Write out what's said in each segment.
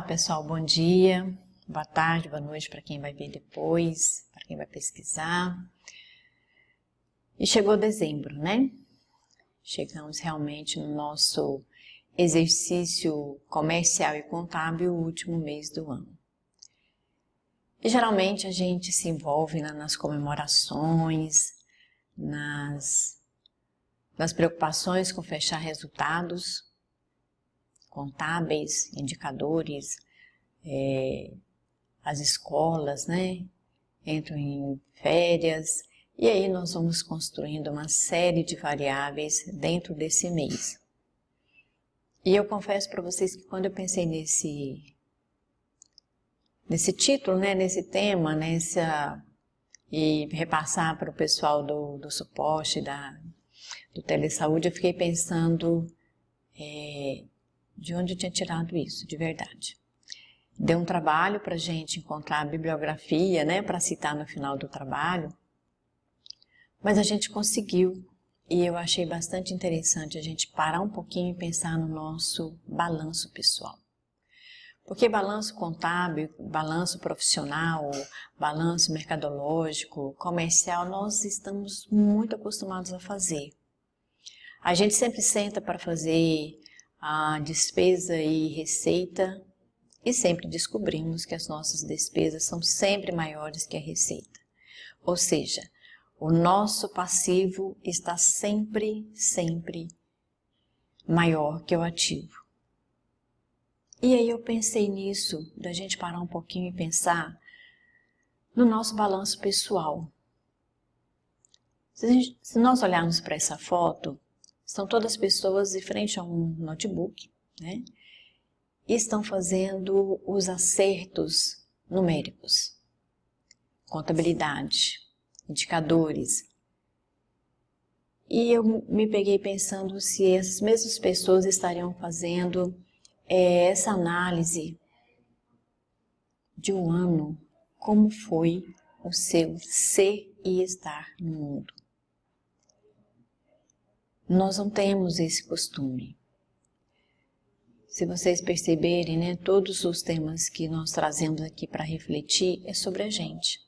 pessoal, bom dia, boa tarde, boa noite para quem vai ver depois, para quem vai pesquisar. E chegou dezembro, né? Chegamos realmente no nosso exercício comercial e contábil, o último mês do ano. E geralmente a gente se envolve nas comemorações, nas preocupações com fechar resultados contábeis, indicadores, as escolas, né, entram em férias, e aí nós vamos construindo uma série de variáveis dentro desse mês. E eu confesso para vocês que quando eu pensei nesse título, né, nesse tema, e repassar para o pessoal do suporte, do Telesaúde, eu fiquei pensando de onde eu tinha tirado isso, de verdade. Deu um trabalho para a gente encontrar a bibliografia, né, para citar no final do trabalho, mas a gente conseguiu, e eu achei bastante interessante a gente parar um pouquinho e pensar no nosso balanço pessoal. Porque balanço contábil, balanço profissional, balanço mercadológico, comercial, nós estamos muito acostumados a fazer. A gente sempre senta para fazer a despesa e receita e sempre descobrimos que as nossas despesas são sempre maiores que a receita. Ou seja, o nosso passivo está sempre maior que o ativo. E aí eu pensei nisso, da gente parar um pouquinho e pensar no nosso balanço pessoal. Se nós olharmos para essa foto, estão todas as pessoas de frente a um notebook, né? E estão fazendo os acertos numéricos, contabilidade, indicadores. E eu me peguei pensando se essas mesmas pessoas estariam fazendo essa análise de um ano, como foi o seu ser e estar no mundo. Nós não temos esse costume. Se vocês perceberem, né, todos os temas que nós trazemos aqui para refletir é sobre a gente.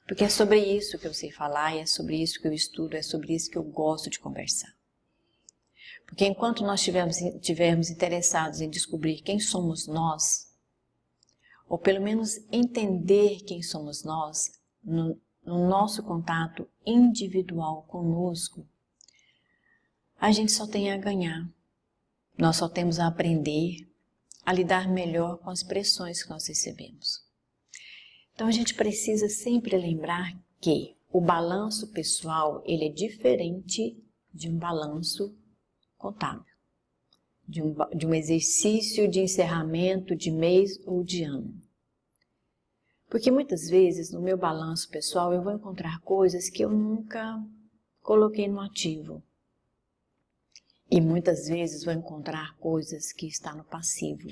Porque é sobre isso que eu sei falar, é sobre isso que eu estudo, é sobre isso que eu gosto de conversar. Porque enquanto nós estivermos interessados em descobrir quem somos nós, ou pelo menos entender quem somos nós, no nosso contato individual conosco, a gente só tem a ganhar. Nós só temos a aprender a lidar melhor com as pressões que nós recebemos. Então a gente precisa sempre lembrar que o balanço pessoal ele é diferente de um balanço contábil, de um exercício de encerramento de mês ou de ano. Porque muitas vezes no meu balanço pessoal eu vou encontrar coisas que eu nunca coloquei no ativo. E muitas vezes vou encontrar coisas que estão no passivo.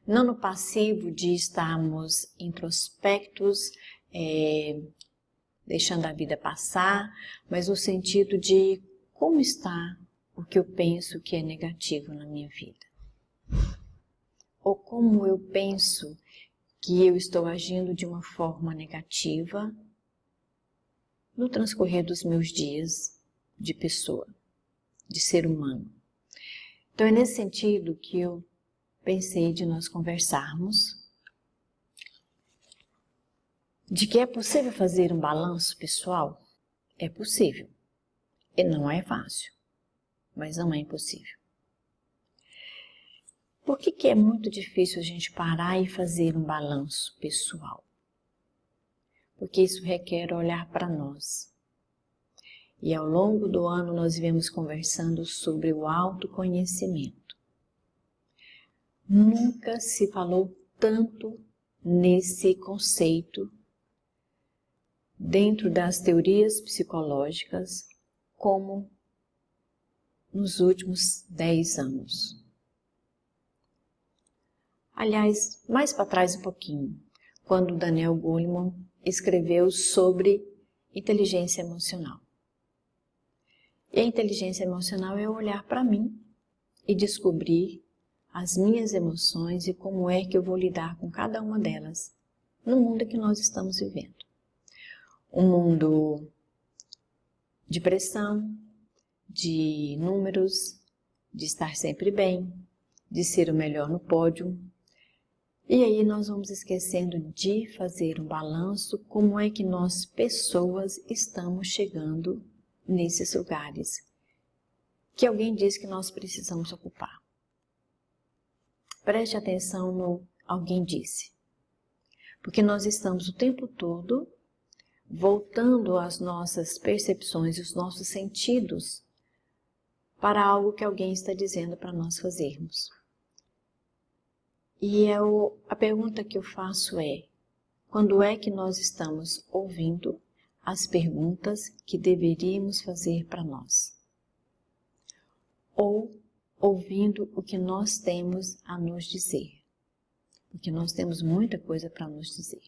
Não no passivo de estarmos introspectos, deixando a vida passar, mas no sentido de como está o que eu penso que é negativo na minha vida. Ou como eu penso que eu estou agindo de uma forma negativa no transcorrer dos meus dias de pessoa, de ser humano. Então é nesse sentido que eu pensei de nós conversarmos de que é possível fazer um balanço pessoal? É possível. E não é fácil, mas não é impossível. Por que é muito difícil a gente parar e fazer um balanço pessoal? Porque isso requer olhar para nós. E ao longo do ano nós viemos conversando sobre o autoconhecimento. Nunca se falou tanto nesse conceito dentro das teorias psicológicas como nos últimos 10 anos. Aliás, mais para trás um pouquinho, quando Daniel Goleman escreveu sobre inteligência emocional. E a inteligência emocional é olhar para mim e descobrir as minhas emoções e como é que eu vou lidar com cada uma delas no mundo que nós estamos vivendo. Um mundo de pressão, de números, de estar sempre bem, de ser o melhor no pódio. E aí nós vamos esquecendo de fazer um balanço, como é que nós, pessoas, estamos chegando nesses lugares que alguém diz que nós precisamos ocupar. Preste atenção no alguém disse, porque nós estamos o tempo todo voltando as nossas percepções e os nossos sentidos para algo que alguém está dizendo para nós fazermos. E a pergunta que eu faço é, quando é que nós estamos ouvindo as perguntas que deveríamos fazer para nós? Ou ouvindo o que nós temos a nos dizer? Porque nós temos muita coisa para nos dizer.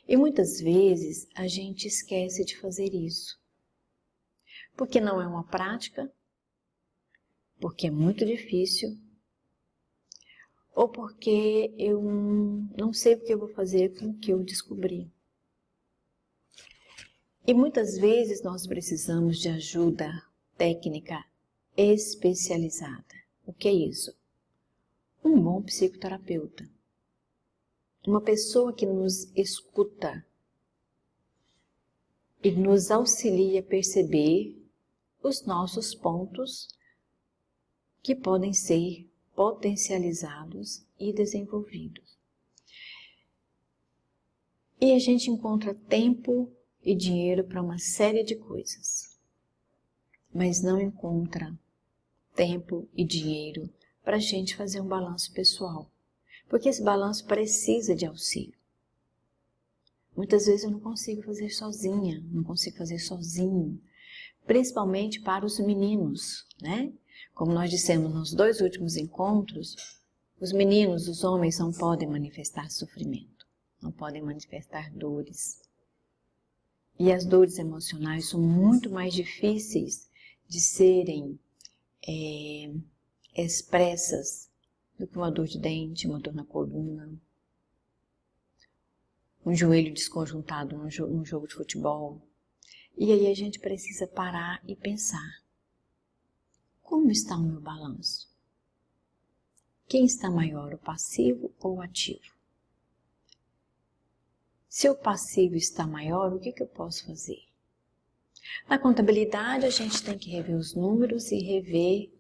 E muitas vezes a gente esquece de fazer isso. Porque não é uma prática, porque é muito difícil, ou porque eu não sei o que eu vou fazer com o que eu descobri. E muitas vezes nós precisamos de ajuda técnica especializada. O que é isso? Um bom psicoterapeuta. Uma pessoa que nos escuta e nos auxilia a perceber os nossos pontos que podem ser potencializados e desenvolvidos. E a gente encontra tempo e dinheiro para uma série de coisas, mas não encontra tempo e dinheiro para a gente fazer um balanço pessoal, porque esse balanço precisa de auxílio. Muitas vezes eu não consigo fazer sozinha, não consigo fazer sozinho, principalmente para os meninos, né? Como nós dissemos nos 2 últimos encontros, os meninos, os homens não podem manifestar sofrimento, não podem manifestar dores. E as dores emocionais são muito mais difíceis de serem expressas do que uma dor de dente, uma dor na coluna, um joelho desconjuntado num jogo de futebol. E aí a gente precisa parar e pensar. Como está o meu balanço? Quem está maior, o passivo ou o ativo? Se o passivo está maior, o que eu posso fazer? Na contabilidade, a gente tem que rever os números e rever,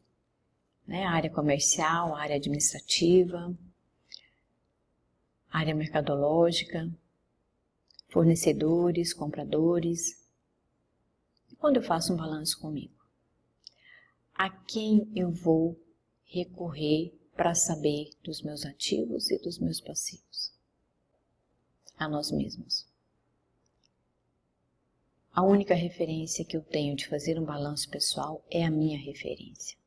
né, a área comercial, a área administrativa, a área mercadológica, fornecedores, compradores. E quando eu faço um balanço comigo? A quem eu vou recorrer para saber dos meus ativos e dos meus passivos? A nós mesmos. A única referência que eu tenho de fazer um balanço pessoal é a minha referência.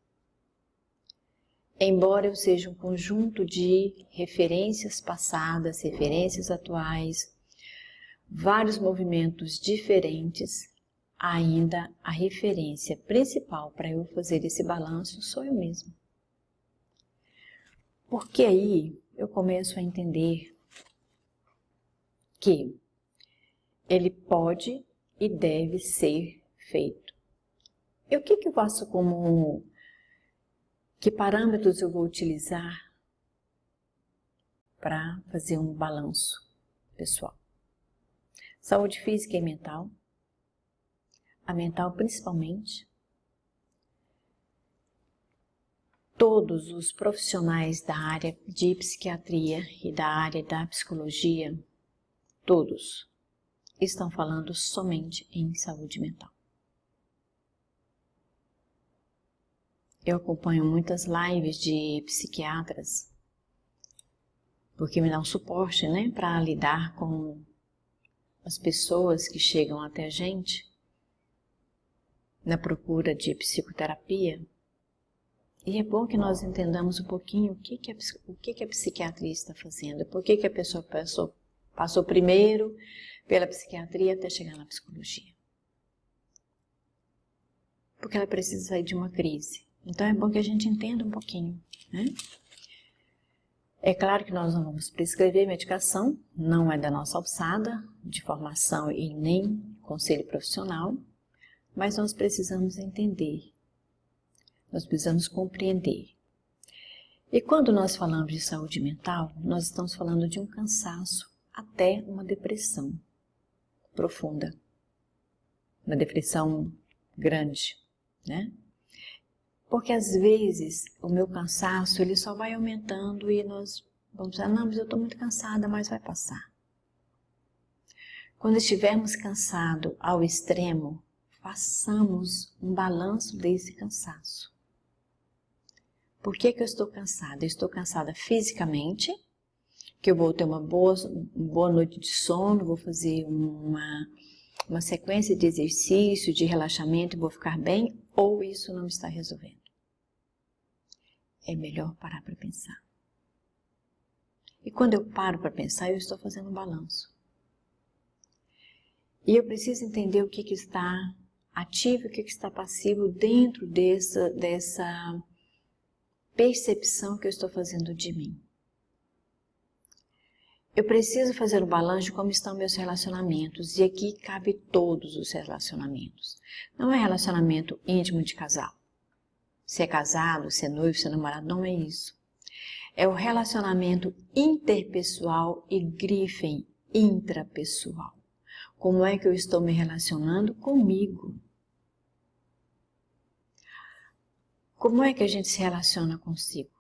Embora eu seja um conjunto de referências passadas, referências atuais, vários movimentos diferentes, ainda a referência principal para eu fazer esse balanço sou eu mesmo. Porque aí eu começo a entender que ele pode e deve ser feito. E o que eu faço como... Que parâmetros eu vou utilizar para fazer um balanço pessoal? Saúde física e mental. A mental principalmente. Todos os profissionais da área de psiquiatria e da área da psicologia, todos estão falando somente em saúde mental. Eu acompanho muitas lives de psiquiatras, porque me dá um suporte, né, para lidar com as pessoas que chegam até a gente na procura de psicoterapia. E é bom que nós entendamos um pouquinho o que a psiquiatria está fazendo, por que a pessoa passou primeiro pela psiquiatria até chegar na psicologia. Porque ela precisa sair de uma crise. Então é bom que a gente entenda um pouquinho, né? É claro que nós não vamos prescrever medicação, não é da nossa alçada de formação e nem conselho profissional, mas nós precisamos entender, nós precisamos compreender. E quando nós falamos de saúde mental, nós estamos falando de um cansaço até uma depressão profunda, uma depressão grande, né? Porque às vezes o meu cansaço ele só vai aumentando e nós vamos dizer, não, mas eu estou muito cansada, mas vai passar. Quando estivermos cansados ao extremo, façamos um balanço desse cansaço. Por que eu estou cansada? Eu estou cansada fisicamente, que eu vou ter uma boa noite de sono, vou fazer uma sequência de exercício, de relaxamento e vou ficar bem, ou isso não está resolvendo? É melhor parar para pensar. E quando eu paro para pensar, eu estou fazendo um balanço. E eu preciso entender o que está ativo e o que está passivo dentro dessa percepção que eu estou fazendo de mim. Eu preciso fazer o balanço de como estão meus relacionamentos, e aqui cabe todos os relacionamentos. Não é relacionamento íntimo de casal. Se é casado, se é noivo, se é namorado, não é isso. É o relacionamento interpessoal e grifem intrapessoal. Como é que eu estou me relacionando comigo? Como é que a gente se relaciona consigo?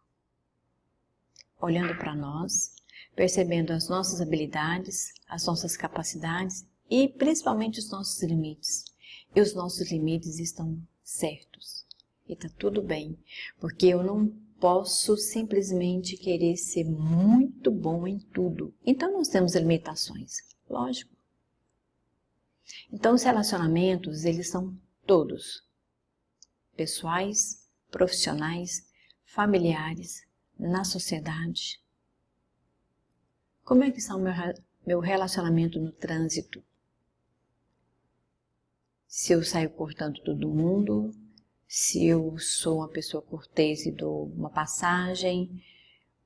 Olhando para nós, percebendo as nossas habilidades, as nossas capacidades e principalmente os nossos limites. E os nossos limites estão certos. E está tudo bem, porque eu não posso simplesmente querer ser muito bom em tudo. Então nós temos limitações, lógico. Então os relacionamentos, eles são todos, pessoais, profissionais, familiares, na sociedade. Como é que está o meu relacionamento no trânsito? Se eu saio cortando todo mundo, se eu sou uma pessoa cortês e dou uma passagem,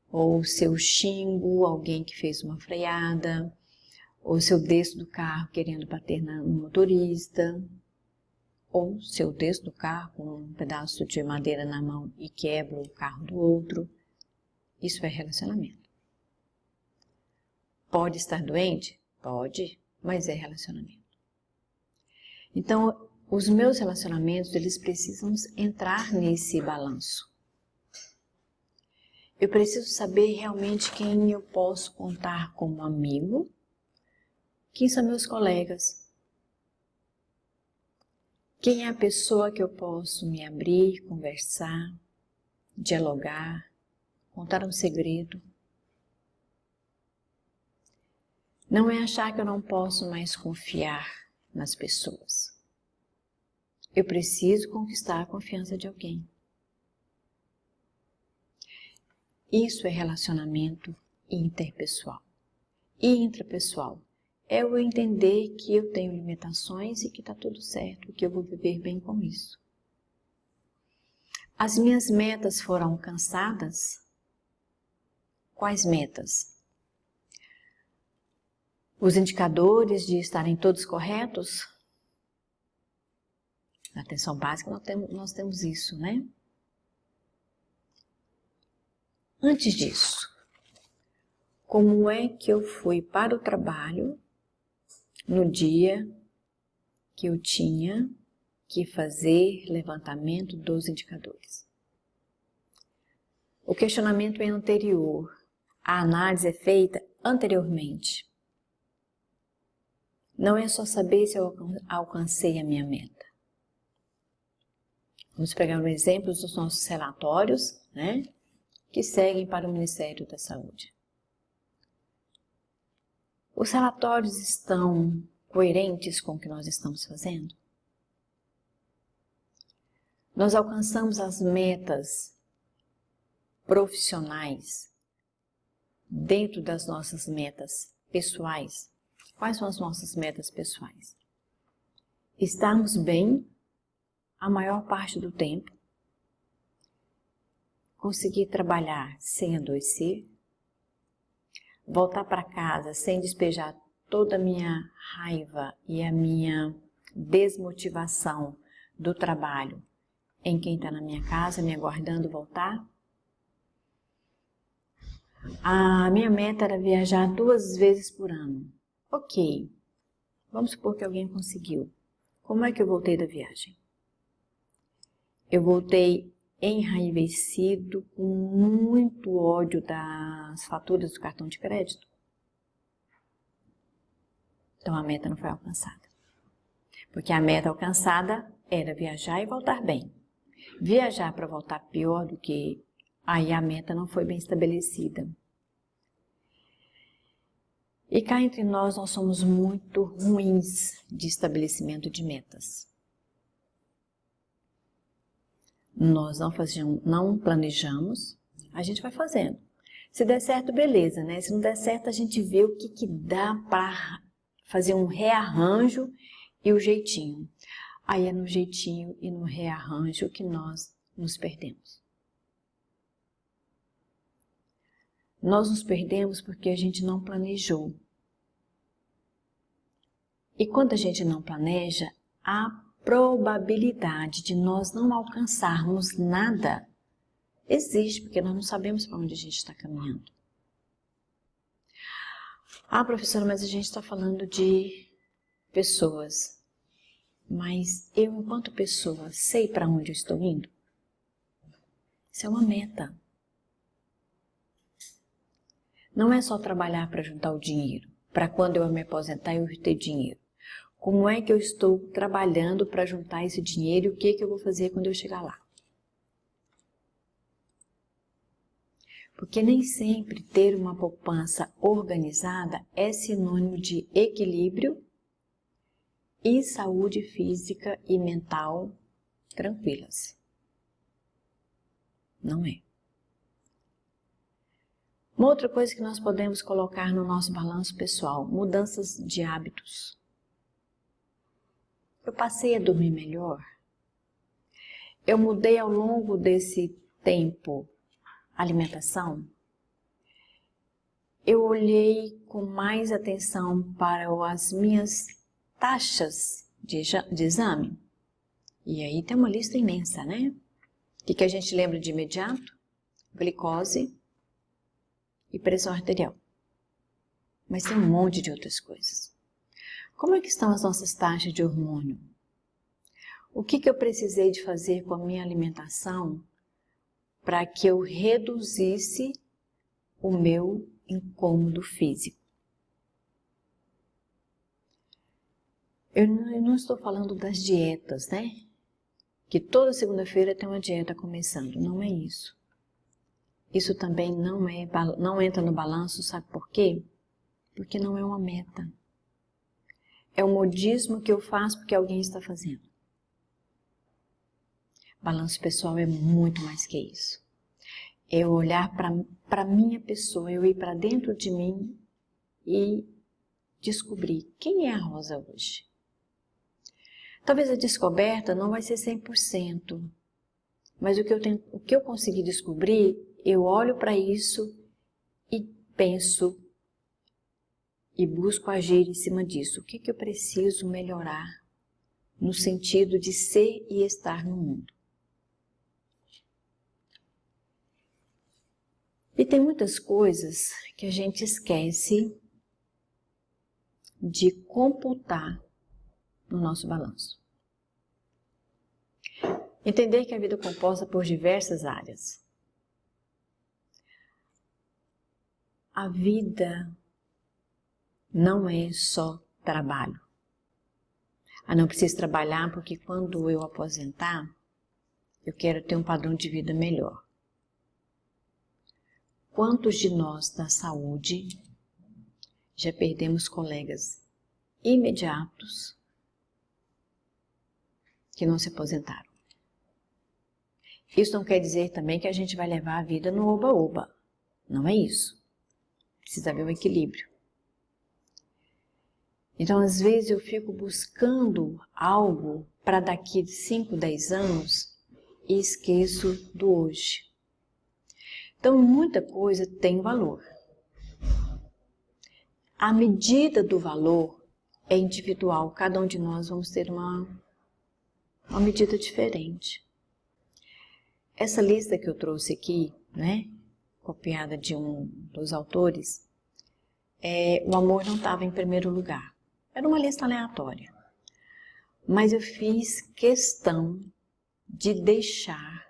ou se eu xingo alguém que fez uma freada, ou se eu desço do carro querendo bater no motorista, ou se eu desço do carro com um pedaço de madeira na mão e quebro o carro do outro. Isso é relacionamento. Pode estar doente? Pode, mas é relacionamento. Então, os meus relacionamentos, eles precisam entrar nesse balanço. Eu preciso saber realmente quem eu posso contar como amigo, quem são meus colegas, quem é a pessoa que eu posso me abrir, conversar, dialogar, contar um segredo. Não é achar que eu não posso mais confiar nas pessoas. Eu preciso conquistar a confiança de alguém. Isso é relacionamento interpessoal. E intrapessoal é eu entender que eu tenho limitações e que está tudo certo, que eu vou viver bem com isso. As minhas metas foram alcançadas? Quais metas? Os indicadores de estarem todos corretos? Na atenção básica nós temos isso, né? Antes disso, como é que eu fui para o trabalho no dia que eu tinha que fazer levantamento dos indicadores? O questionamento é anterior, a análise é feita anteriormente. Não é só saber se eu alcancei a minha meta. Vamos pegar um exemplo dos nossos relatórios, né, que seguem para o Ministério da Saúde. Os relatórios estão coerentes com o que nós estamos fazendo? Nós alcançamos as metas profissionais dentro das nossas metas pessoais? Quais são as nossas metas pessoais? Estarmos bem a maior parte do tempo, conseguir trabalhar sem adoecer, voltar para casa sem despejar toda a minha raiva e a minha desmotivação do trabalho em quem está na minha casa me aguardando voltar? A minha meta era viajar 2 vezes por ano. Ok, vamos supor que alguém conseguiu. Como é que eu voltei da viagem? Eu voltei enraivecido, com muito ódio das faturas do cartão de crédito. Então a meta não foi alcançada. Porque a meta alcançada era viajar e voltar bem. Viajar para voltar pior do que... Aí a meta não foi bem estabelecida. E cá entre nós somos muito ruins de estabelecimento de metas. Nós não planejamos, a gente vai fazendo. Se der certo, beleza, né? Se não der certo, a gente vê o que dá para fazer um rearranjo e o jeitinho. Aí é no jeitinho e no rearranjo que nós nos perdemos. Nós nos perdemos porque a gente não planejou. E quando a gente não planeja, a probabilidade de nós não alcançarmos nada existe, porque nós não sabemos para onde a gente está caminhando. Ah, professora, mas a gente está falando de pessoas. Mas eu, enquanto pessoa, sei para onde eu estou indo? Isso é uma meta. Não é só trabalhar para juntar o dinheiro, para quando eu me aposentar eu ter dinheiro. Como é que eu estou trabalhando para juntar esse dinheiro e o que eu vou fazer quando eu chegar lá? Porque nem sempre ter uma poupança organizada é sinônimo de equilíbrio e saúde física e mental tranquilas. Não é. Uma outra coisa que nós podemos colocar no nosso balanço pessoal, mudanças de hábitos. Eu passei a dormir melhor. Eu mudei ao longo desse tempo a alimentação. Eu olhei com mais atenção para as minhas taxas de exame. E aí tem uma lista imensa, né? O que a gente lembra de imediato? Glicose e pressão arterial. Mas tem um monte de outras coisas. Como é que estão as nossas taxas de hormônio? O que eu precisei de fazer com a minha alimentação para que eu reduzisse o meu incômodo físico? Eu não estou falando das dietas, né? Que toda segunda-feira tem uma dieta começando. Não é isso. Isso também não entra no balanço, sabe por quê? Porque não é uma meta. É um modismo que eu faço porque alguém está fazendo. Balanço pessoal é muito mais que isso. É eu olhar para a minha pessoa, eu ir para dentro de mim e descobrir quem é a Rosa hoje. Talvez a descoberta não vai ser 100%, mas o que eu consegui descobrir, eu olho para isso e penso e busco agir em cima disso. O que eu preciso melhorar no sentido de ser e estar no mundo? E tem muitas coisas que a gente esquece de computar no nosso balanço. Entender que a vida é composta por diversas áreas. A vida não é só trabalho. Não preciso trabalhar porque quando eu aposentar, eu quero ter um padrão de vida melhor. Quantos de nós da saúde já perdemos colegas imediatos que não se aposentaram? Isso não quer dizer também que a gente vai levar a vida no oba-oba. Não é isso. Precisa haver um equilíbrio. Então, às vezes eu fico buscando algo para daqui de 5, 10 anos e esqueço do hoje. Então, muita coisa tem valor. A medida do valor é individual, cada um de nós vamos ter uma medida diferente. Essa lista que eu trouxe aqui, né, copiada de um dos autores, o amor não estava em primeiro lugar. Era uma lista aleatória. Mas eu fiz questão de deixar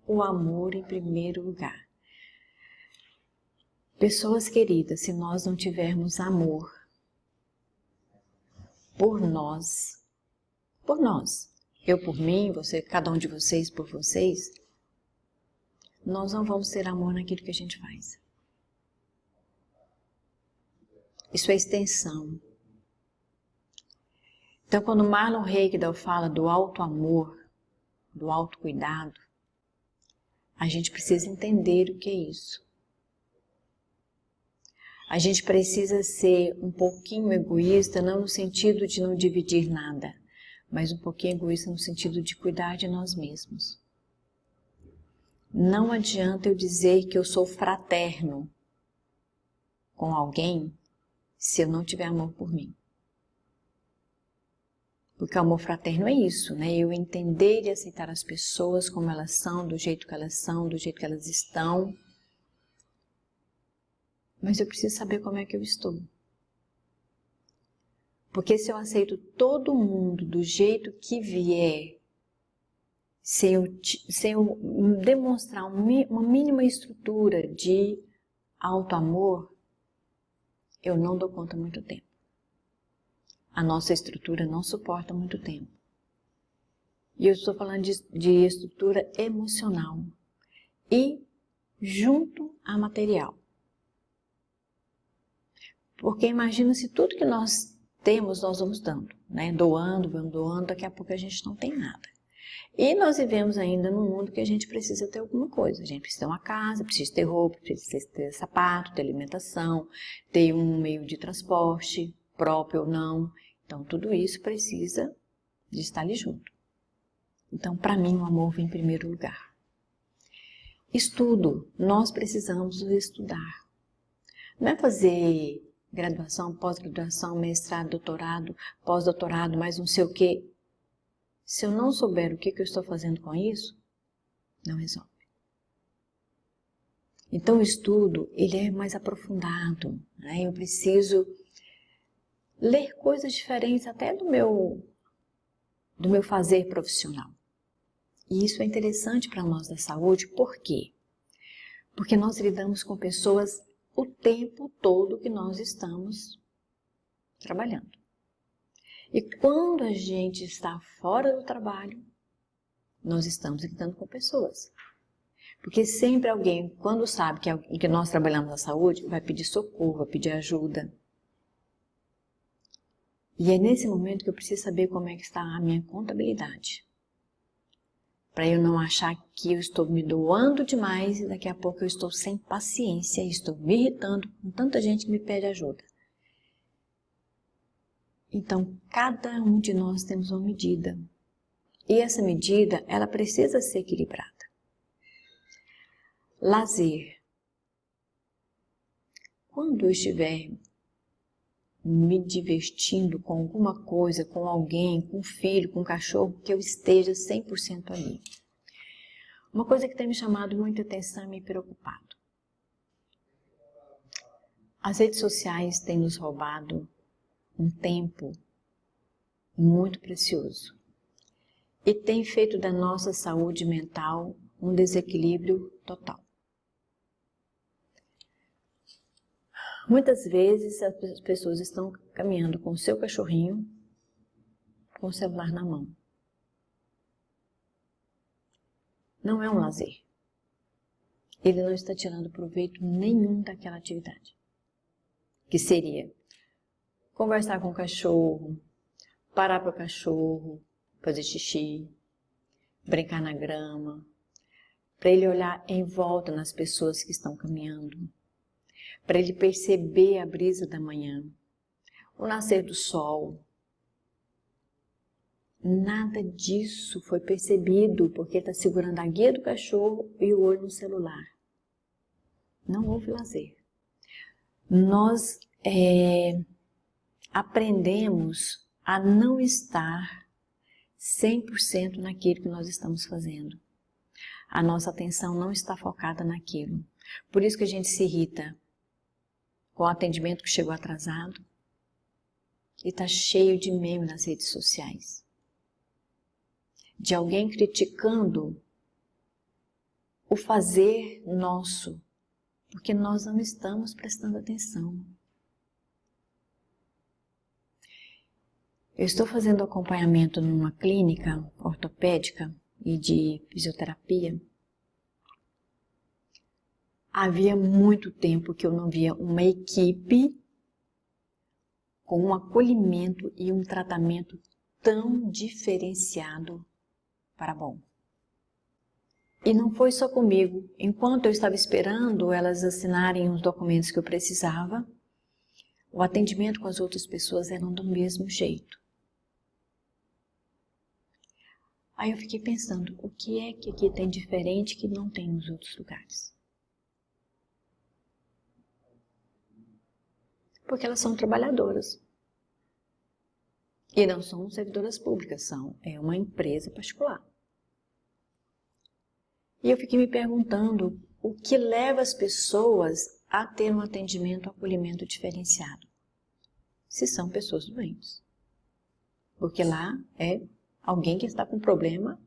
o amor em primeiro lugar. Pessoas queridas, se nós não tivermos amor por nós, eu por mim, você, cada um de vocês por vocês, nós não vamos ter amor naquilo que a gente faz. Isso é extensão. Então, quando Marlon Haigdal fala do auto-amor, do autocuidado, a gente precisa entender o que é isso. A gente precisa ser um pouquinho egoísta, não no sentido de não dividir nada, mas um pouquinho egoísta no sentido de cuidar de nós mesmos. Não adianta eu dizer que eu sou fraterno com alguém se eu não tiver amor por mim. Porque o amor fraterno é isso, né? Eu entender e aceitar as pessoas como elas são, do jeito que elas são, do jeito que elas estão. Mas eu preciso saber como é que eu estou. Porque se eu aceito todo mundo do jeito que vier, sem eu demonstrar uma mínima estrutura de auto-amor, eu não dou conta muito tempo. A nossa estrutura não suporta muito tempo. E eu estou falando de estrutura emocional e junto a material. Porque imagina se tudo que nós temos, nós vamos dando, né? Vamos doando, daqui a pouco a gente não tem nada. E nós vivemos ainda num mundo que a gente precisa ter alguma coisa. A gente precisa ter uma casa, precisa ter roupa, precisa ter sapato, ter alimentação, ter um meio de transporte, próprio ou não. Então, tudo isso precisa de estar ali junto. Então, para mim, o amor vem em primeiro lugar. Estudo. Nós precisamos estudar. Não é fazer graduação, pós-graduação, mestrado, doutorado, pós-doutorado, mais não sei o quê. Se eu não souber o que eu estou fazendo com isso, não resolve. Então o estudo, ele é mais aprofundado, né? Eu preciso ler coisas diferentes até do meu fazer profissional. E isso é interessante para nós da saúde, por quê? Porque nós lidamos com pessoas o tempo todo que nós estamos trabalhando. E quando a gente está fora do trabalho, nós estamos lidando com pessoas. Porque sempre alguém, quando sabe que nós trabalhamos na saúde, vai pedir socorro, vai pedir ajuda. E é nesse momento que eu preciso saber como é que está a minha contabilidade. Para eu não achar que eu estou me doando demais e daqui a pouco eu estou sem paciência e estou me irritando com tanta gente que me pede ajuda. Então, cada um de nós temos uma medida. E essa medida, ela precisa ser equilibrada. Lazer. Quando eu estiver me divertindo com alguma coisa, com alguém, com um filho, com um cachorro, que eu esteja 100% ali. Uma coisa que tem me chamado muita atenção e me preocupado. As redes sociais têm nos roubado um tempo muito precioso e tem feito da nossa saúde mental um desequilíbrio total. Muitas vezes as pessoas estão caminhando com o seu cachorrinho com o celular na mão. Não é um lazer. Ele não está tirando proveito nenhum daquela atividade. Que seria conversar com o cachorro, parar para o cachorro, fazer xixi, brincar na grama, para ele olhar em volta nas pessoas que estão caminhando, para ele perceber a brisa da manhã, o nascer do sol. Nada disso foi percebido porque está segurando a guia do cachorro e o olho no celular. Não houve lazer. Nós aprendemos a não estar 100% naquilo que nós estamos fazendo. A nossa atenção não está focada naquilo. Por isso que a gente se irrita com o atendimento que chegou atrasado e está cheio de meme nas redes sociais. De alguém criticando o fazer nosso, porque nós não estamos prestando atenção. Eu estou fazendo acompanhamento numa clínica ortopédica e de fisioterapia. Havia muito tempo que eu não via uma equipe com um acolhimento e um tratamento tão diferenciado para bom. E não foi só comigo. Enquanto eu estava esperando elas assinarem os documentos que eu precisava, o atendimento com as outras pessoas era do mesmo jeito. Aí eu fiquei pensando, o que é que aqui tem diferente que não tem nos outros lugares? Porque elas são trabalhadoras. E não são servidoras públicas, é uma empresa particular. E eu fiquei me perguntando o que leva as pessoas a ter um atendimento, acolhimento diferenciado. Se são pessoas doentes. Porque lá é alguém que está com problema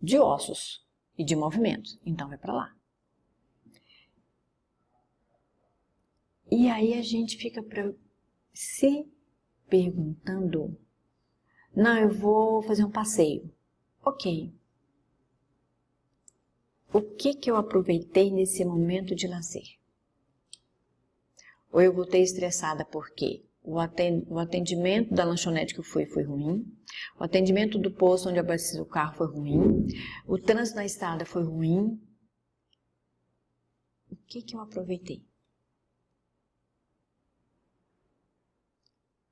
de ossos e de movimento. Então vai para lá. E aí a gente fica se perguntando, não, eu vou fazer um passeio. Ok. O que eu aproveitei nesse momento de lazer? Ou eu voltei estressada porque o atendimento da lanchonete que eu fui foi ruim, o atendimento do posto onde eu abasteci o carro foi ruim, o trânsito na estrada foi ruim. O que eu aproveitei?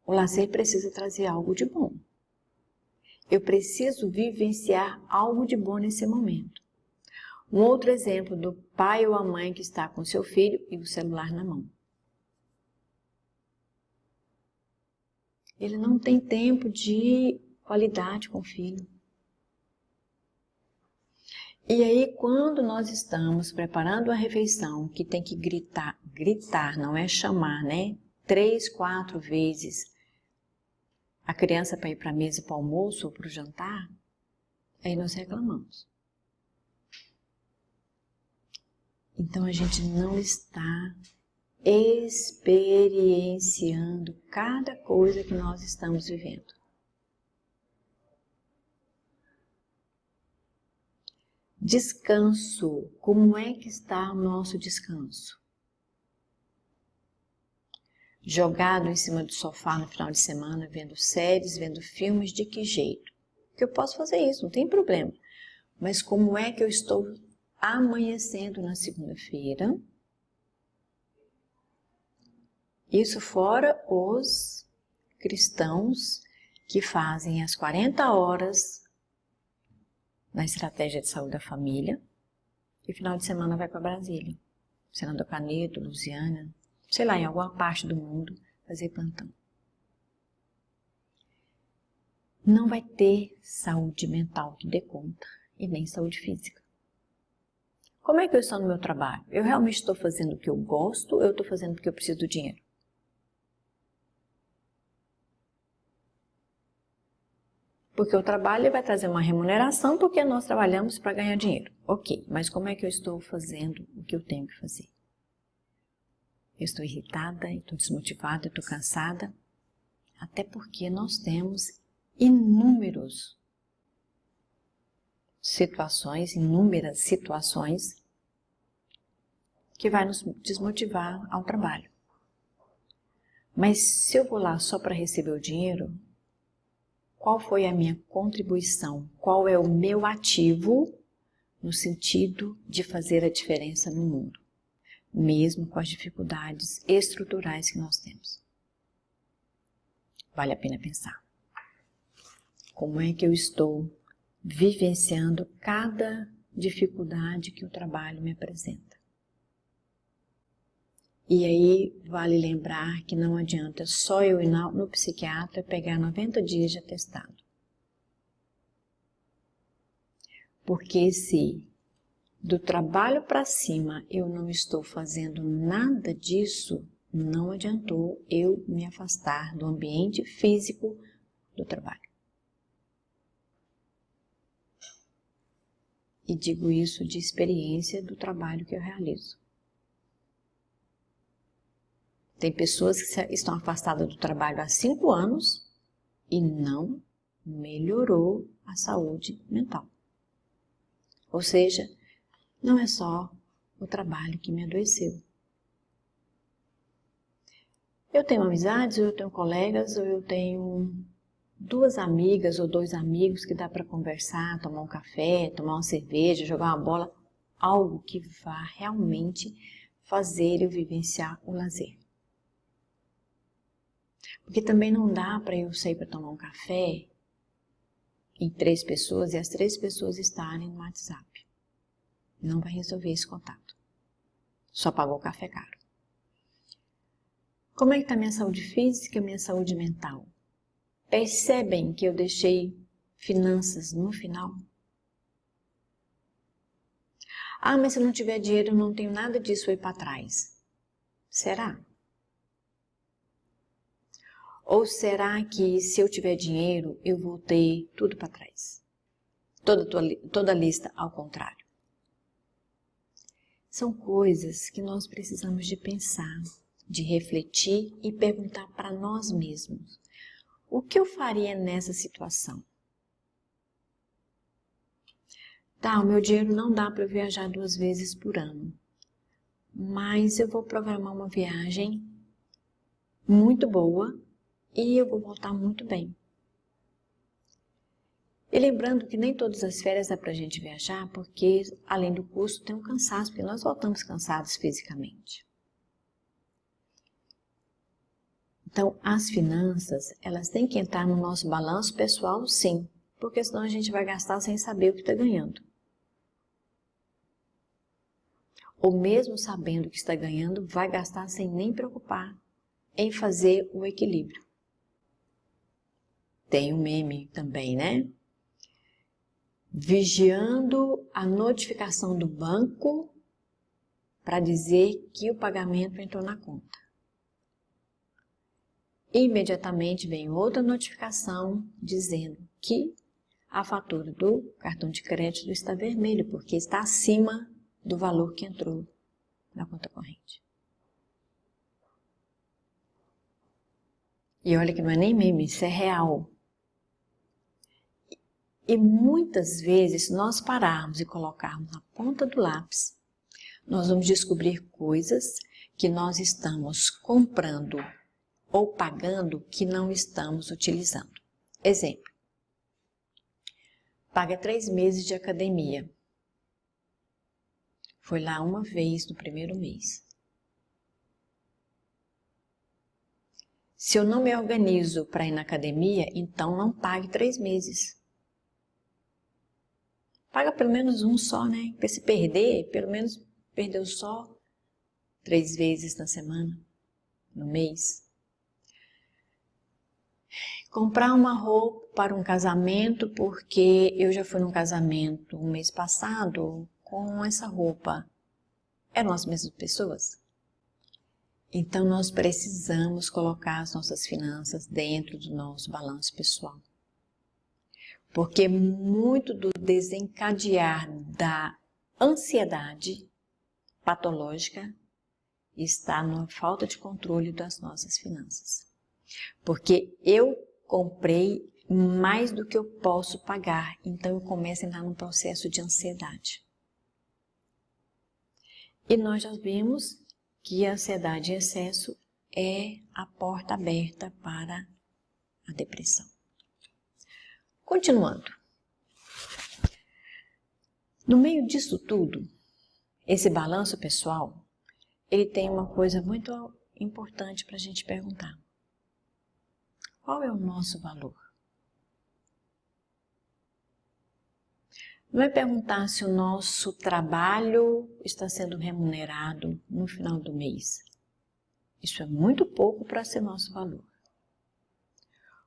O lazer precisa trazer algo de bom. Eu preciso vivenciar algo de bom nesse momento. Um outro exemplo do pai ou a mãe que está com seu filho e o celular na mão. Ele não tem tempo de qualidade com o filho. E aí, quando nós estamos preparando a refeição, que tem que gritar, não é chamar, né? 3, 4 vezes a criança para ir para a mesa para o almoço ou para o jantar, aí nós reclamamos. Então a gente não está experienciando cada coisa que nós estamos vivendo. Descanso. Como é que está o nosso descanso? Jogado em cima do sofá no final de semana, vendo séries, vendo filmes, de que jeito? Porque eu posso fazer isso, não tem problema. Mas como é que eu estou amanhecendo na segunda-feira? Isso fora os cristãos que fazem as 40 horas na estratégia de saúde da família e final de semana vai para Brasília, Senador Canedo, Lusiana, sei lá, em alguma parte do mundo, fazer plantão. Não vai ter saúde mental que dê conta e nem saúde física. Como é que eu estou no meu trabalho? Eu realmente estou fazendo o que eu gosto ou eu estou fazendo porque eu preciso do dinheiro? Porque o trabalho vai trazer uma remuneração porque nós trabalhamos para ganhar dinheiro. Ok, mas como é que eu estou fazendo o que eu tenho que fazer? Eu estou irritada, estou desmotivada, estou cansada. Até porque nós temos inúmeras situações que vai nos desmotivar ao trabalho. Mas se eu vou lá só para receber o dinheiro, qual foi a minha contribuição? Qual é o meu ativo no sentido de fazer a diferença no mundo? Mesmo com as dificuldades estruturais que nós temos. Vale a pena pensar. Como é que eu estou vivenciando cada dificuldade que o trabalho me apresenta? E aí vale lembrar que não adianta só eu ir no psiquiatra pegar 90 dias de atestado. Porque se do trabalho para cima eu não estou fazendo nada disso, não adiantou eu me afastar do ambiente físico do trabalho. E digo isso de experiência do trabalho que eu realizo. Tem pessoas que estão afastadas do trabalho há 5 anos e não melhorou a saúde mental. Ou seja, não é só o trabalho que me adoeceu. Eu tenho amizades, ou eu tenho colegas, ou eu tenho 2 amigas ou 2 amigos que dá para conversar, tomar um café, tomar uma cerveja, jogar uma bola, algo que vá realmente fazer eu vivenciar o lazer. Porque também não dá para eu sair para tomar um café em 3 pessoas e as 3 pessoas estarem no WhatsApp. Não vai resolver esse contato. Só pagou o café caro. Como é que está minha saúde física e minha saúde mental? Percebem que eu deixei finanças no final? Ah, mas se eu não tiver dinheiro, eu não tenho nada disso aí para trás. Será? Ou será que se eu tiver dinheiro, eu vou ter tudo para trás? Toda a lista ao contrário. São coisas que nós precisamos de pensar, de refletir e perguntar para nós mesmos. O que eu faria nessa situação? Tá, o meu dinheiro não dá para eu viajar 2 vezes por ano, mas eu vou programar uma viagem muito boa e eu vou voltar muito bem. E lembrando que nem todas as férias dá para a gente viajar, porque além do custo tem um cansaço, porque nós voltamos cansados fisicamente. Então, as finanças, elas têm que entrar no nosso balanço pessoal, sim, porque senão a gente vai gastar sem saber o que está ganhando. Ou mesmo sabendo que está ganhando, vai gastar sem nem preocupar em fazer o equilíbrio. Tem um meme também, né? Vigiando a notificação do banco para dizer que o pagamento entrou na conta. Imediatamente vem outra notificação dizendo que a fatura do cartão de crédito está vermelho, porque está acima do valor que entrou na conta corrente. E olha que não é nem meme, isso é real. E muitas vezes, se nós pararmos e colocarmos na ponta do lápis, nós vamos descobrir coisas que nós estamos comprando ou pagando que não estamos utilizando. Exemplo, paga 3 meses de academia. Foi lá uma vez no primeiro mês. Se eu não me organizo para ir na academia, então não pague 3 meses. Paga pelo menos um só, né? Porque se perder, pelo menos perdeu só 3 vezes na semana, no mês. Comprar uma roupa para um casamento, porque eu já fui num casamento um mês passado com essa roupa. Eram as mesmas pessoas? Então nós precisamos colocar as nossas finanças dentro do nosso balanço pessoal. Porque muito do desencadear da ansiedade patológica está na falta de controle das nossas finanças. Porque eu comprei mais do que eu posso pagar, então eu começo a entrar num processo de ansiedade. E nós já vimos que a ansiedade em excesso é a porta aberta para a depressão. Continuando. No meio disso tudo, esse balanço pessoal, ele tem uma coisa muito importante para a gente perguntar. Qual é o nosso valor? Não é perguntar se o nosso trabalho está sendo remunerado no final do mês. Isso é muito pouco para ser nosso valor.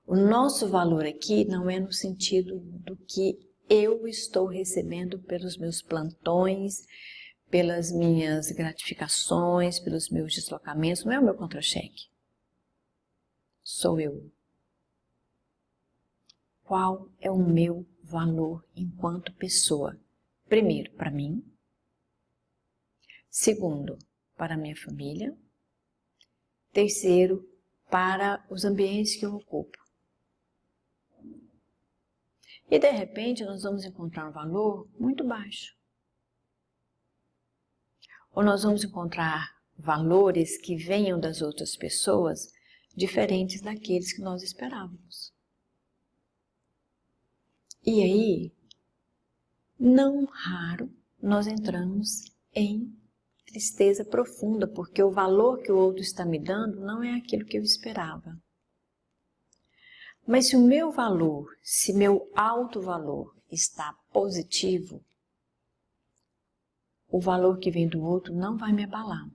O nosso valor aqui não é no sentido do que eu estou recebendo pelos meus plantões, pelas minhas gratificações, pelos meus deslocamentos, não é o meu contra-cheque. Sou eu. Qual é o meu valor enquanto pessoa? Primeiro, para mim. Segundo, para a minha família. Terceiro, para os ambientes que eu ocupo. E de repente nós vamos encontrar um valor muito baixo. Ou nós vamos encontrar valores que venham das outras pessoas diferentes daqueles que nós esperávamos. E aí, não raro, nós entramos em tristeza profunda, porque o valor que o outro está me dando não é aquilo que eu esperava. Mas se o meu valor, se meu alto valor está positivo, o valor que vem do outro não vai me abalar.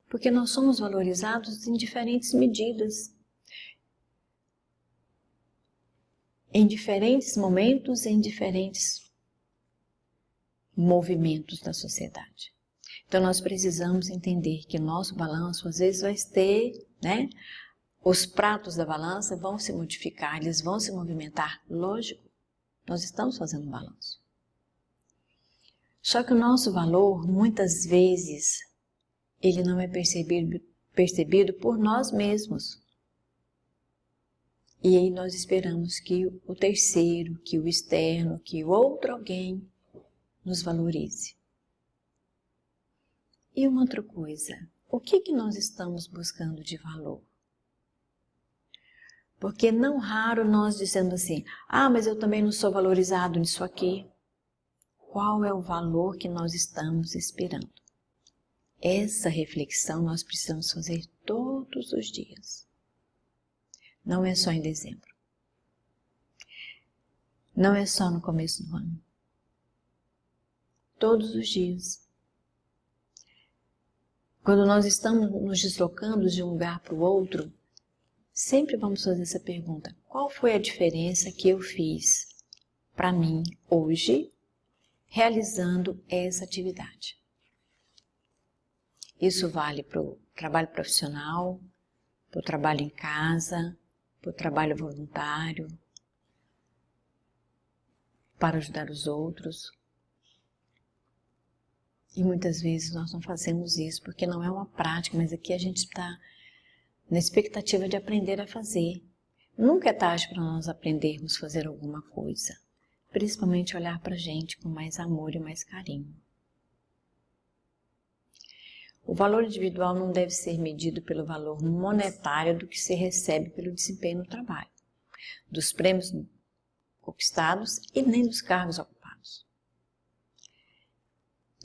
Porque nós somos valorizados em diferentes medidas, em diferentes momentos, em diferentes movimentos da sociedade. Então nós precisamos entender que o nosso balanço às vezes vai ter, os pratos da balança vão se modificar, eles vão se movimentar. Lógico, nós estamos fazendo um balanço. Só que o nosso valor, muitas vezes, ele não é percebido por nós mesmos. E aí nós esperamos que o terceiro, que o externo, que o outro alguém nos valorize. E uma outra coisa, o que nós estamos buscando de valor? Porque não raro nós dizendo assim, mas eu também não sou valorizado nisso aqui. Qual é o valor que nós estamos esperando? Essa reflexão nós precisamos fazer todos os dias. Não é só em dezembro. Não é só no começo do ano. Todos os dias. Quando nós estamos nos deslocando de um lugar para o outro, sempre vamos fazer essa pergunta. Qual foi a diferença que eu fiz para mim hoje, realizando essa atividade? Isso vale para o trabalho profissional, para o trabalho em casa, para o trabalho voluntário, para ajudar os outros. E muitas vezes nós não fazemos isso porque não é uma prática, mas aqui a gente está na expectativa de aprender a fazer. Nunca é tarde para nós aprendermos a fazer alguma coisa, principalmente olhar para a gente com mais amor e mais carinho. O valor individual não deve ser medido pelo valor monetário do que se recebe pelo desempenho no trabalho, dos prêmios conquistados e nem dos cargos ocupados.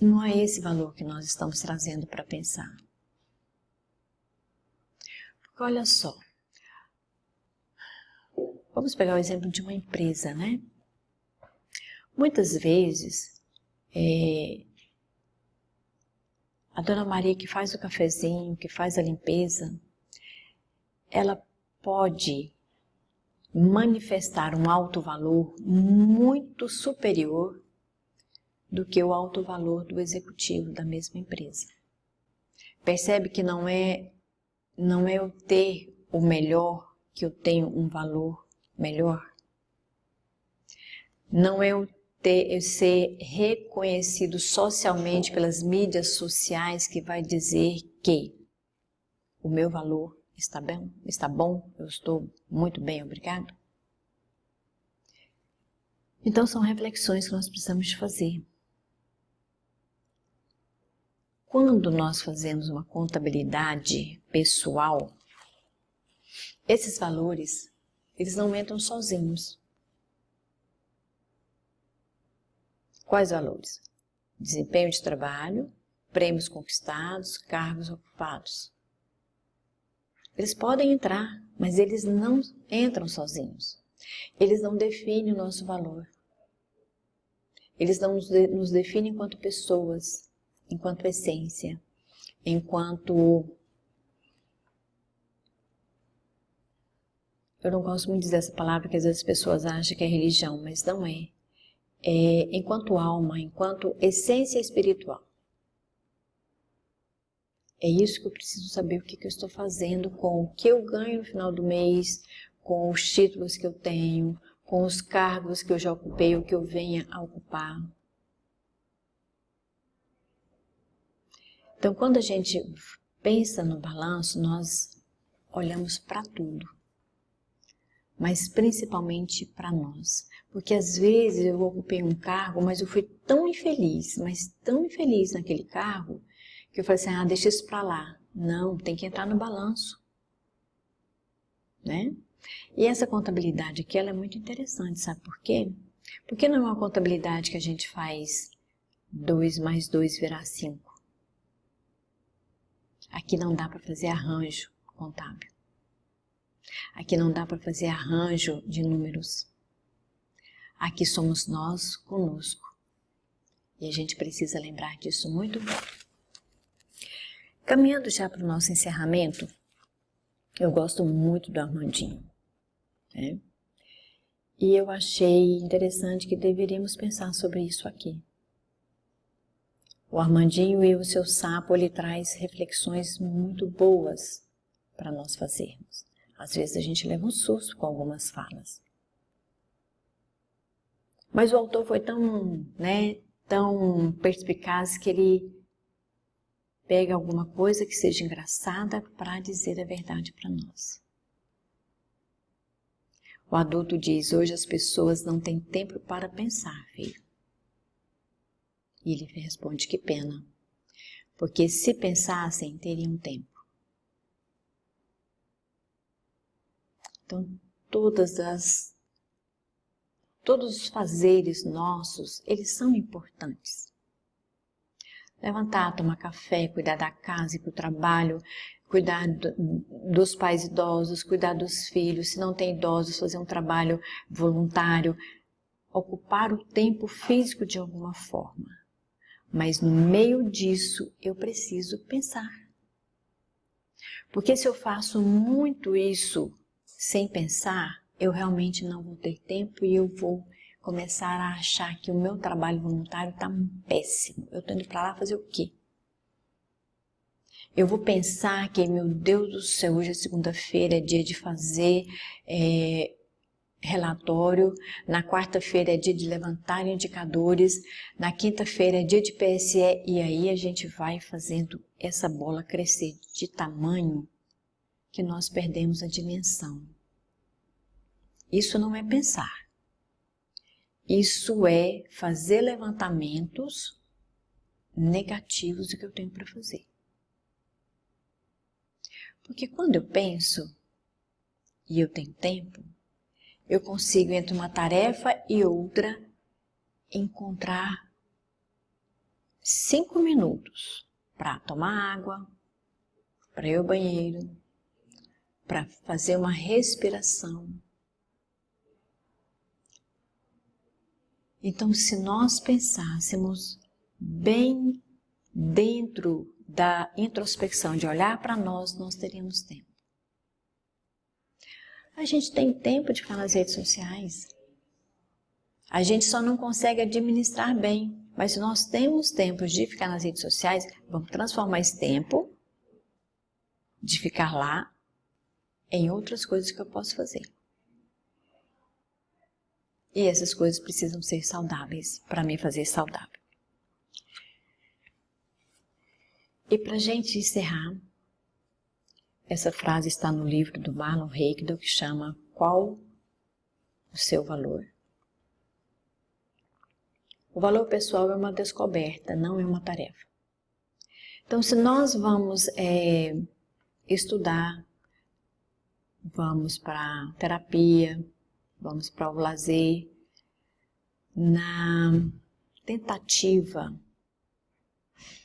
Não é esse valor que nós estamos trazendo para pensar. Porque olha só, vamos pegar o exemplo de uma empresa, né? Muitas vezes, a Dona Maria que faz o cafezinho, que faz a limpeza, ela pode manifestar um alto valor muito superior do que o alto valor do executivo da mesma empresa. Percebe que não é eu ter o melhor que eu tenho um valor melhor? Não é eu ser reconhecido socialmente pelas mídias sociais que vai dizer que o meu valor está bom, eu estou muito bem, obrigado? Então são reflexões que nós precisamos de fazer. Quando nós fazemos uma contabilidade pessoal, esses valores, eles não entram sozinhos. Quais valores? Desempenho de trabalho, prêmios conquistados, cargos ocupados. Eles podem entrar, mas eles não entram sozinhos. Eles não definem o nosso valor. Eles não nos definem enquanto pessoas, enquanto essência, enquanto... Eu não gosto muito de dizer essa palavra, porque às vezes as pessoas acham que é religião, mas não é. É enquanto alma, enquanto essência espiritual. É isso que eu preciso saber, o que eu estou fazendo com o que eu ganho no final do mês, com os títulos que eu tenho, com os cargos que eu já ocupei ou que eu venha a ocupar. Então, quando a gente pensa no balanço, nós olhamos para tudo, mas principalmente para nós. Porque às vezes eu ocupei um cargo, mas eu fui tão infeliz, mas tão infeliz naquele cargo, que eu falei assim, deixa isso para lá. Não, tem que entrar no balanço, né? E essa contabilidade aqui, ela é muito interessante, sabe por quê? Porque não é uma contabilidade que a gente faz 2 mais 2 virar 5. Aqui não dá para fazer arranjo contábil. Aqui não dá para fazer arranjo de números. Aqui somos nós conosco. E a gente precisa lembrar disso muito bem. Caminhando já para o nosso encerramento, eu gosto muito do Armandinho, né? E eu achei interessante que deveríamos pensar sobre isso aqui. O Armandinho e o seu sapo, ele traz reflexões muito boas para nós fazermos. Às vezes a gente leva um susto com algumas falas. Mas o autor foi tão perspicaz que ele pega alguma coisa que seja engraçada para dizer a verdade para nós. O adulto diz, hoje as pessoas não têm tempo para pensar, filho. E ele responde, que pena, porque se pensassem, teriam tempo. Então, todos os fazeres nossos, eles são importantes. Levantar, tomar café, cuidar da casa, ir para o trabalho, cuidar dos pais idosos, cuidar dos filhos, se não tem idosos, fazer um trabalho voluntário, ocupar o tempo físico de alguma forma. Mas no meio disso, eu preciso pensar. Porque se eu faço muito isso sem pensar, eu realmente não vou ter tempo e eu vou começar a achar que o meu trabalho voluntário está péssimo. Eu estou indo para lá fazer o quê? Eu vou pensar que, meu Deus do céu, hoje é segunda-feira, é dia de fazer relatório, na quarta-feira é dia de levantar indicadores, na quinta-feira é dia de PSE, e aí a gente vai fazendo essa bola crescer de tamanho que nós perdemos a dimensão. Isso não é pensar. Isso é fazer levantamentos negativos do que eu tenho para fazer. Porque quando eu penso e eu tenho tempo, eu consigo entre uma tarefa e outra encontrar 5 minutos para tomar água, para ir ao banheiro, para fazer uma respiração. Então, se nós pensássemos bem dentro da introspecção, de olhar para nós, nós teríamos tempo. A gente tem tempo de ficar nas redes sociais. A gente só não consegue administrar bem. Mas se nós temos tempo de ficar nas redes sociais, vamos transformar esse tempo de ficar lá em outras coisas que eu posso fazer. E essas coisas precisam ser saudáveis para me fazer saudável. E para a gente encerrar, essa frase está no livro do Marlon Reikdal, que chama Qual o seu valor? O valor pessoal é uma descoberta, não é uma tarefa. Então, se nós vamos estudar, vamos para terapia, vamos para o lazer, na tentativa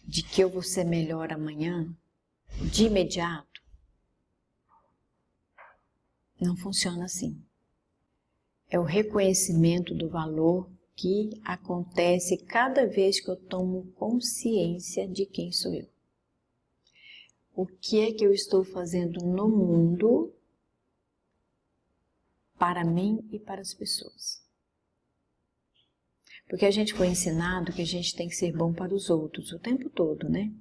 de que eu vou ser melhor amanhã, de imediato, não funciona assim. É o reconhecimento do valor que acontece cada vez que eu tomo consciência de quem sou eu. o que é que eu estou fazendo no mundo para mim e para as pessoas. Porque a gente foi ensinado que a gente tem que ser bom para os outros o tempo todo, né?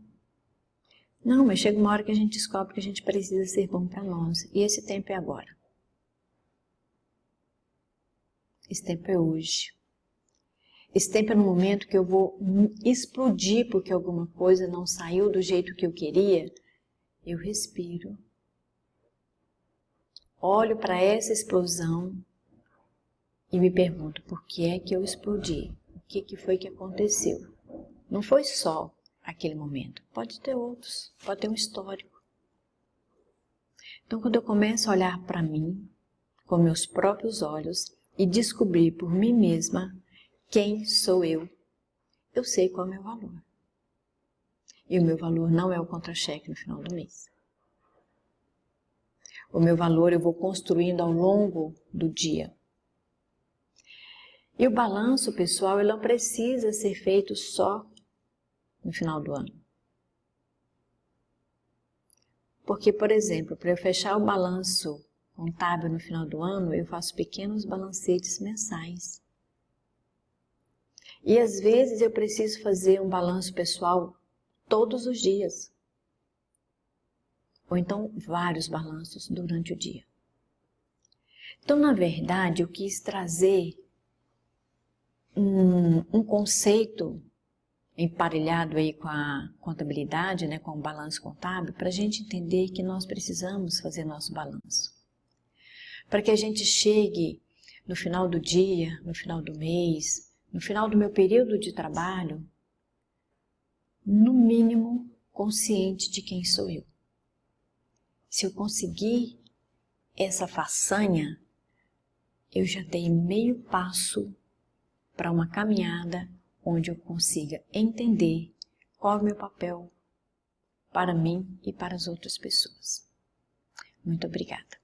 Não, mas chega uma hora que a gente descobre que a gente precisa ser bom para nós. E esse tempo é agora. Esse tempo é hoje. Esse tempo é no momento que eu vou explodir porque alguma coisa não saiu do jeito que eu queria. Eu respiro. Olho para essa explosão e me pergunto por que é que eu explodi? O que foi que aconteceu? Não foi só aquele momento, pode ter outros, pode ter um histórico. Então, quando eu começo a olhar para mim com meus próprios olhos e descobrir por mim mesma quem sou eu sei qual é o meu valor. E o meu valor não é o contra-cheque no final do mês. O meu valor eu vou construindo ao longo do dia. E o balanço, pessoal, ele não precisa ser feito só no final do ano. Porque, por exemplo, para eu fechar o balanço contábil no final do ano, eu faço pequenos balancetes mensais. E às vezes eu preciso fazer um balanço pessoal todos os dias. Ou então vários balanços durante o dia. Então, na verdade, eu quis trazer um conceito emparelhado aí com a contabilidade, né, com o balanço contábil, para a gente entender que nós precisamos fazer nosso balanço. Para que a gente chegue no final do dia, no final do mês, no final do meu período de trabalho, no mínimo consciente de quem sou eu. Se eu conseguir essa façanha, eu já dei meio passo para uma caminhada onde eu consiga entender qual é o meu papel para mim e para as outras pessoas. Muito obrigada.